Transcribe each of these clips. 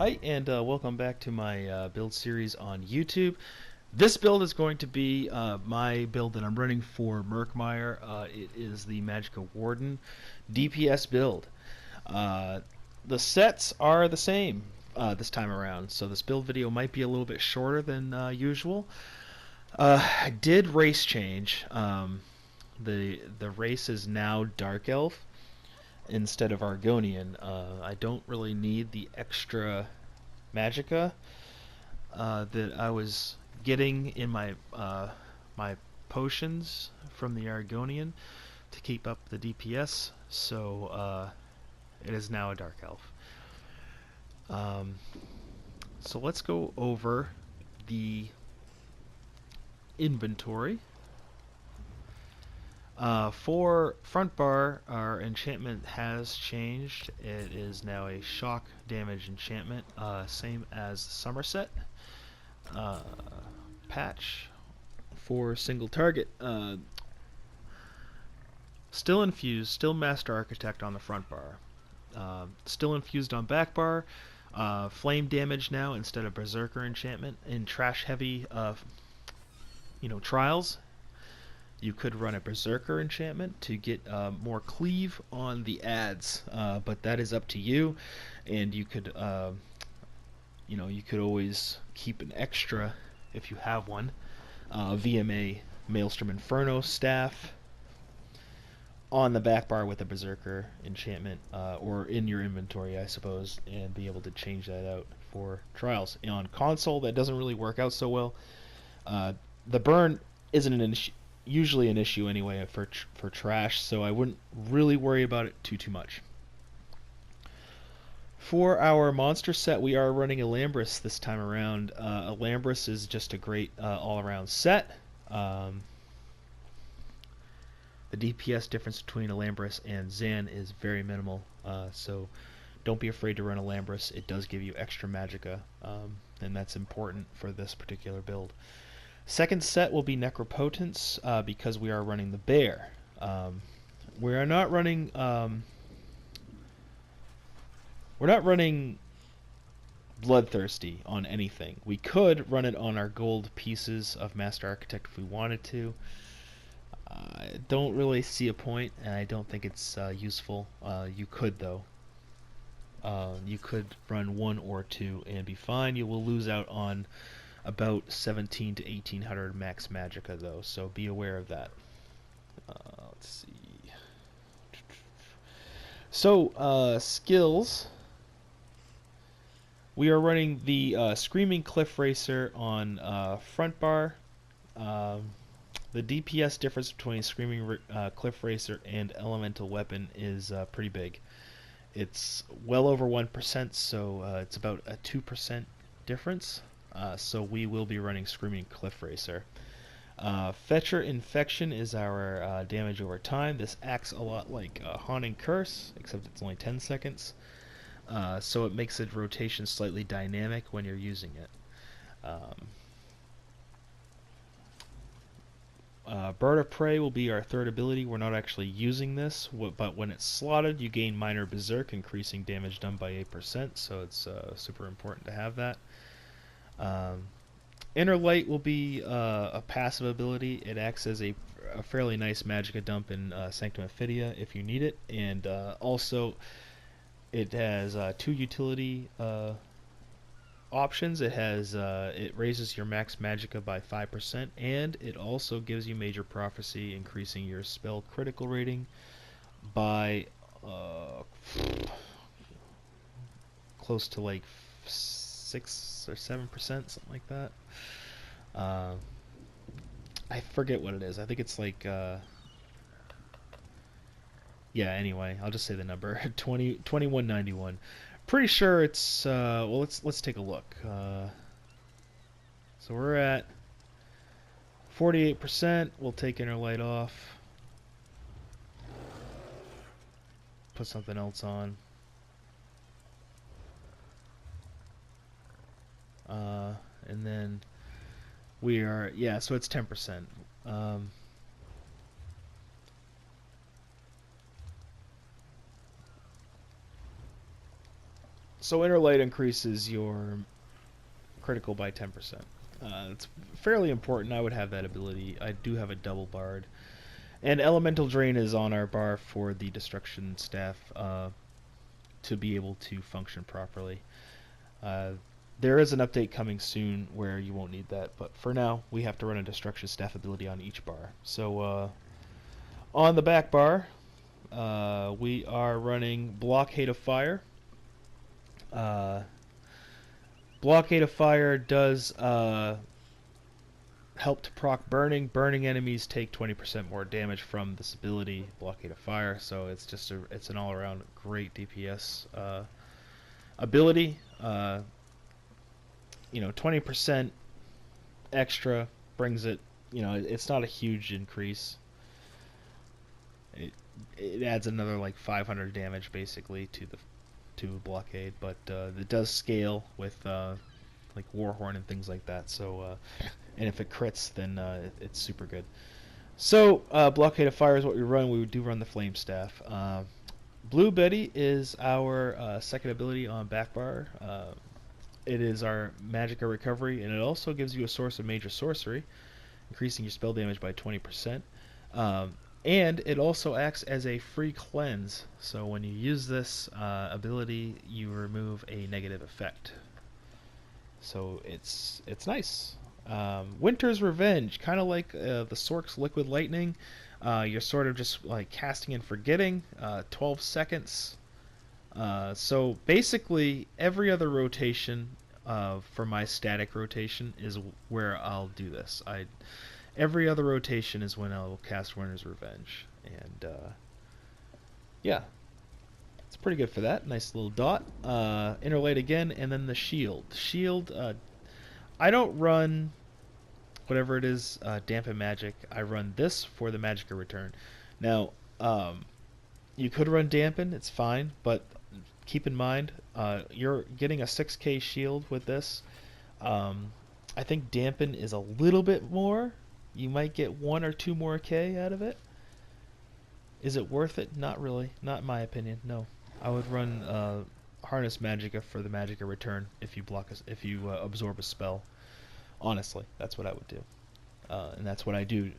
Hi, and welcome back to my build series on YouTube. This build is going to be my build that I'm running for Murkmire. It is the MagWarden DPS build. The sets are the same this time around, so this build video might be a little bit shorter than usual. I did race change. The race is now Dark Elf instead of Argonian. I don't really need the extra magicka that I was getting in my my potions from the Argonian to keep up the DPS, so it is now a Dark Elf. So let's go over the inventory. For front bar, our enchantment has changed. It is now a shock damage enchantment, same as Somerset. Patch for single target. Still infused, still Master Architect on the front bar. Still infused on back bar. Flame damage now instead of Berserker enchantment. In trash heavy, trials, you could run a Berserker enchantment to get more cleave on the adds, but that is up to you. And you could, you could always keep an extra if you have one. VMA Maelstrom Inferno staff on the back bar with a Berserker enchantment, or in your inventory, I suppose, and be able to change that out for trials. On console, that doesn't really work out so well. The burn isn't usually an issue anyway for trash, so I wouldn't really worry about it too much. For our monster set, we are running Alambris this time around. Alambris is just a great all-around set. The DPS difference between Alambris and Zan is very minimal, so don't be afraid to run Alambris. It does give you extra magicka, and that's important for this particular build. Second set will be Necropotence, because we are running the bear. We are not running. We're not running Bloodthirsty on anything. We could run it on our gold pieces of Master Architect if we wanted to. I don't really see a point, and I don't think it's useful. You could, though. You could run one or two and be fine. You will lose out on about 17 to 1800 max magicka, though, so be aware of that. Let's see. So, skills. We are running the Screaming Cliff Racer on front bar. The DPS difference between Screaming Cliff Racer and Elemental Weapon is pretty big. It's well over 1%, so it's about a 2% difference. So we will be running Screaming Cliff Racer. Fetcher Infection is our damage over time. This acts a lot like Haunting Curse, except it's only 10 seconds. So it makes the rotation slightly dynamic when you're using it. Bird of Prey will be our third ability. We're not actually using this, but when it's slotted, you gain Minor Berserk, increasing damage done by 8%, so it's super important to have that. Inner Light will be a passive ability. It acts as a fairly nice magicka dump in Sanctum Ophidia if you need it, and also it has two utility options. It raises your max magicka by 5%, and it also gives you Major Prophecy, increasing your spell critical rating by close to like 6 or 7%, something like that. I forget what it is. I think it's like yeah, anyway, I'll just say the number 2191. Pretty sure it's well, let's take a look. So we're at 48%. We'll take Inner Light off. Put something else on. And then we are, yeah, so it's 10%. So Interlight increases your critical by 10%. It's fairly important. I would have that ability. I do have a double bard. And Elemental Drain is on our bar for the Destruction Staff to be able to function properly. There is an update coming soon where you won't need that, but for now, we have to run a Destruction Staff ability on each bar. So on the back bar, we are running Blockade of Fire. Blockade of Fire does help to proc burning. Burning enemies take 20% more damage from this ability, Blockade of Fire. So it's just it's an all-around great DPS ability. 20% extra brings it. It's not a huge increase. It adds another like 500 damage basically to Blockade, but it does scale with like Warhorn and things like that. So and if it crits, then it's super good. So Blockade of Fire is what we run. We do run the Flame Staff. Blue Betty is our second ability on back bar. It is our Magicka Recovery, and it also gives you a source of major sorcery, increasing your spell damage by 20%. And it also acts as a free cleanse, so when you use this ability, you remove a negative effect. So it's nice. Winter's Revenge, kind of like the Sork's Liquid Lightning. You're sort of just like casting and forgetting. 12 seconds. So basically, every other rotation for my static rotation is where I'll do this. Every other rotation is when I'll cast Winter's Revenge. And yeah, it's pretty good for that. Nice little dot. Interlight again, and then the Shield. Shield, I don't run whatever it is, Dampen Magic. I run this for the Magicka Return. Now, you could run Dampen, it's fine, but keep in mind, you're getting a 6k shield with this. I think Dampen is a little bit more. You might get 1 or 2 more K out of it. Is it worth it? Not really. Not in my opinion. No. I would run Harness Magicka for the Magicka Return if you absorb a spell. Honestly, that's what I would do, and that's what I do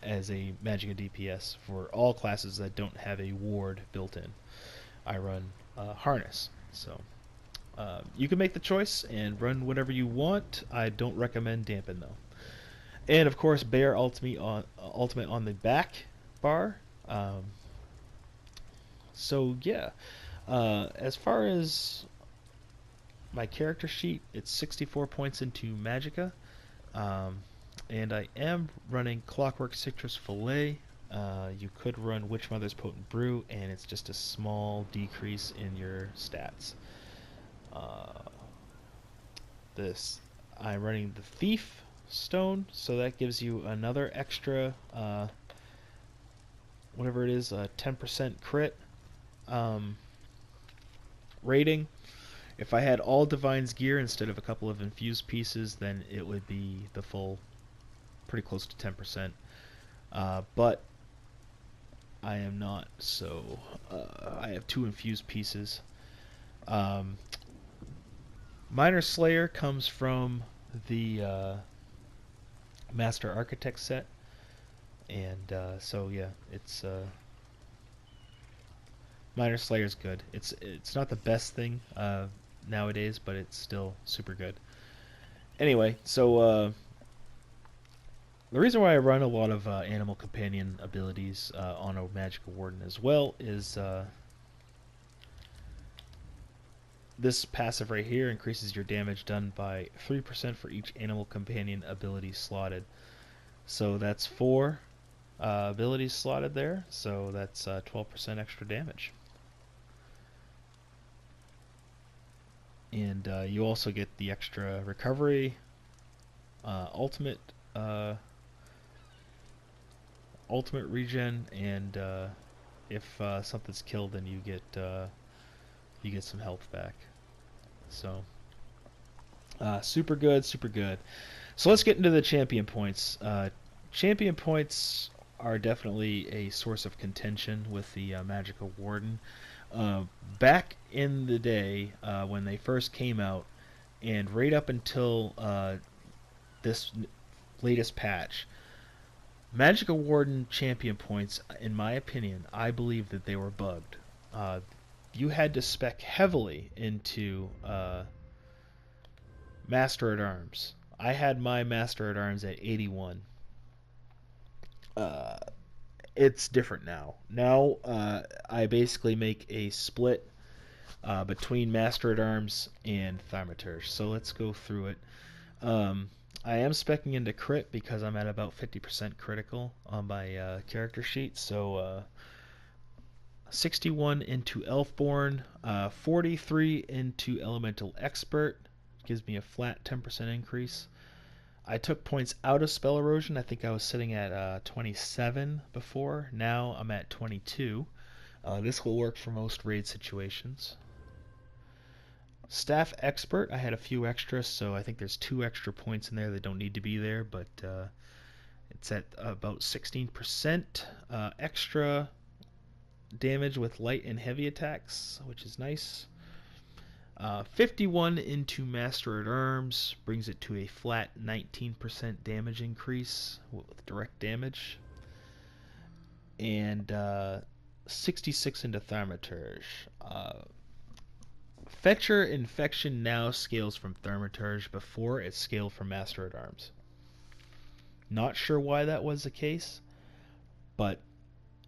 as a Magicka DPS for all classes that don't have a ward built in. I run Harness. So you can make the choice and run whatever you want. I don't recommend Dampen though. And of course, Bear Ultimate on the back bar. So yeah, as far as my character sheet, it's 64 points into Magicka, and I am running Clockwork Citrus Fillet. You could run Witch Mother's Potent Brew, and it's just a small decrease in your stats. I'm running the Thief Stone, so that gives you another extra, whatever it is, 10% crit rating. If I had all Divine's gear instead of a couple of infused pieces, then it would be the full, pretty close to 10%. But I am not, so I have 2 infused pieces. Minor Slayer comes from the Master Architect set, and so yeah, it's Minor Slayer's good. It's not the best thing nowadays, but it's still super good. Anyway, so the reason why I run a lot of Animal Companion abilities on a Magicka Warden as well is this passive right here increases your damage done by 3% for each Animal Companion ability slotted. So that's 4 abilities slotted there, so that's 12% extra damage. And you also get the extra recovery, ultimate regen, and if something's killed, then you get some health back. So super good, super good. So let's get into the champion points. Champion points are definitely a source of contention with the Magicka Warden. Uh, Back in the day when they first came out, and right up until this latest patch, Magic Warden champion points, in my opinion, I believe that they were bugged. You had to spec heavily into Master at Arms. I had my Master at Arms at 81. Uh, it's different now. Now I basically make a split between Master at Arms and Thaumaturge. So let's go through it. I am specking into crit because I'm at about 50% critical on my character sheet. So 61 into Elfborn, 43 into Elemental Expert, gives me a flat 10% increase. I took points out of Spell Erosion. I think I was sitting at 27 before. Now I'm at 22. This will work for most raid situations. Staff Expert, I had a few extras, so I think there's 2 extra points in there that don't need to be there, but it's at about 16% extra damage with light and heavy attacks, which is nice. 51 into Master at Arms brings it to a flat 19% damage increase with direct damage. And 66 into Thaumaturge. Fetcher Infection now scales from Thaumaturge. Before it scaled from Master at Arms. Not sure why that was the case, but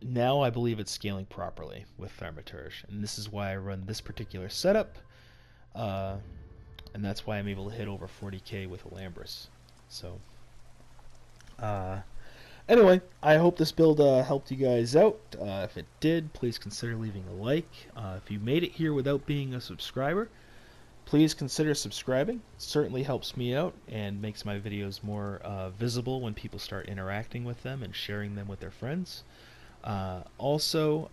now I believe it's scaling properly with Thaumaturge, and this is why I run this particular setup, and that's why I'm able to hit over 40k with Alambris. So, anyway, I hope this build helped you guys out. If it did, please consider leaving a like. If you made it here without being a subscriber, please consider subscribing. It certainly helps me out and makes my videos more visible when people start interacting with them and sharing them with their friends. Also,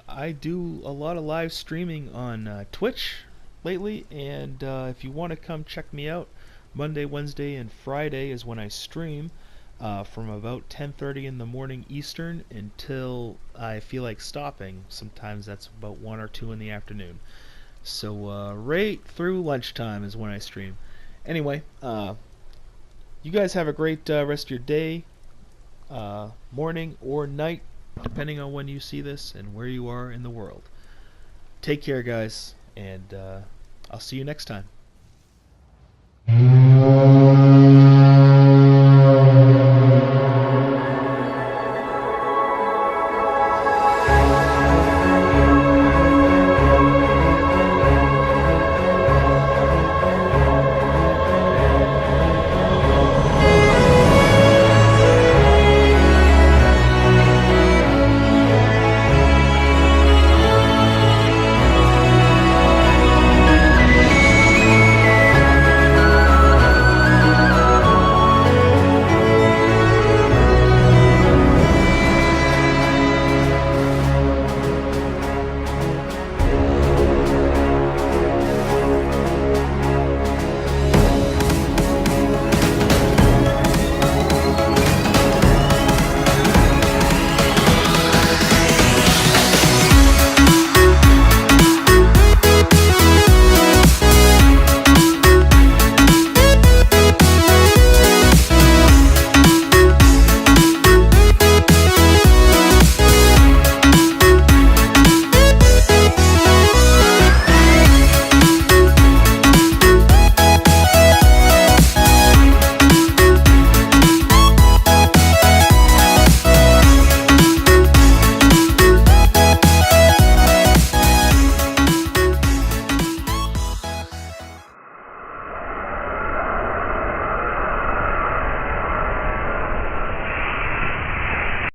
I do a lot of live streaming on Twitch lately, and if you want to come check me out, Monday, Wednesday, and Friday is when I stream from about 10:30 in the morning Eastern until I feel like stopping. Sometimes that's about 1 or 2 in the afternoon. So right through lunchtime is when I stream. Anyway, you guys have a great rest of your day, morning, or night, depending on when you see this and where you are in the world. Take care, guys, and I'll see you next time.